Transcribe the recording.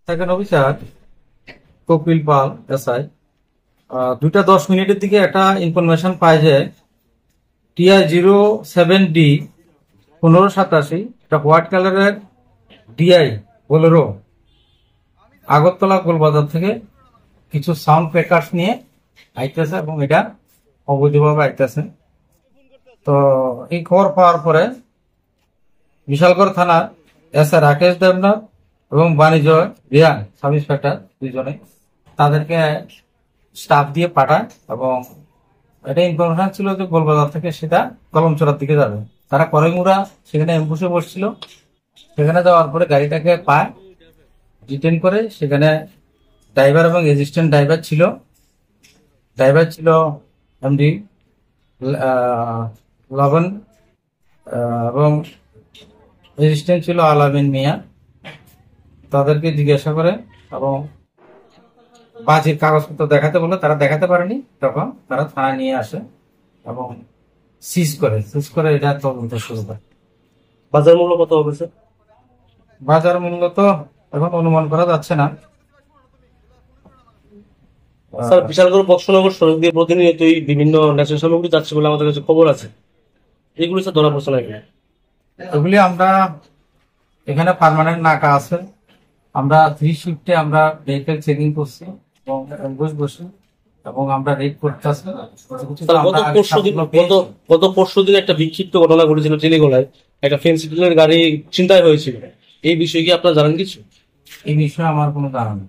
Second officer Kapil পাল SI 2:10 দিকে একটা information পায় যে TR-07D 1587 একটা হোয়াইট কালারের ডিআই বোলেরো আগরতলা গোলবাজার থেকে কিছু সাউন্ড প্যাকার্স নিয়ে আইতেছে এবং এটা অবৈধভাবে আইতেছে। তো এই খবর পাওয়ার পরে বিশালগড় থানার এসআই রাকেশ দেবনাথ এবং বাণিজ্য রিয়ান সাব ইন্সপেক্টর দুইজনে তাদেরকে স্টাফ দিয়ে পাঠায় এবং এটা ইনফরমেশন ছিল যে গোলবাজার থেকে সেটা কলমচড়ার দিকে যাবে। তারা করেমুড়া সেখানে অ্যাম্বুসে বসছিল। সেখানে যাওয়ার পরে গাড়িটাকে পায়, ডিটেন করে। সেখানে ড্রাইভার এবং অ্যাসিস্ট্যান্ট ড্রাইভার ছিল। ড্রাইভার ছিল এমডি লবণ এবং অ্যাসিস্ট্যান্ট ছিল আলামিন মিয়া। তাদেরকে জিজ্ঞাসা করে এবং বাজির কাগজপত্র দেখাতে বলে, তারা দেখাতে পারেনি। তখন তারা থানায় নিয়ে আসে এবং সিজ করে এটা তদন্ত শুরু করে। বাজার মূল্য কত হবে স্যার? বাজার মূল্য তো এখন অনুমান করা যাচ্ছে না। স্যার, বিশালগড় বক্সনগর সড়ক দিয়ে প্রতিনিয়তই বিভিন্ন ন্যাচারাল সামগ্রী যাচ্ছে বলে আমাদের কাছে খবর আছে। এগুলি স্যার ধরা পড়ছে না কেন? এগুলি আমরা এখানে পার্মানেন্ট নাকা আছে, আমরা 3 শিফটে আমরা ভেহিকেল চেকিং করছি এবং বসি এবং আমরা রেড করতেছি। গত পরশু দিন একটা বিক্ষিপ্ত ঘটনা ঘটেছিল টেলিগোলায়, একটা ফেন্সিডিলের গাড়ি ছিনতাই হয়েছিল। এই বিষয়ে কি আপনারা জানেন কিছু? এই বিষয়ে আমার কোনো ধারণা নেই।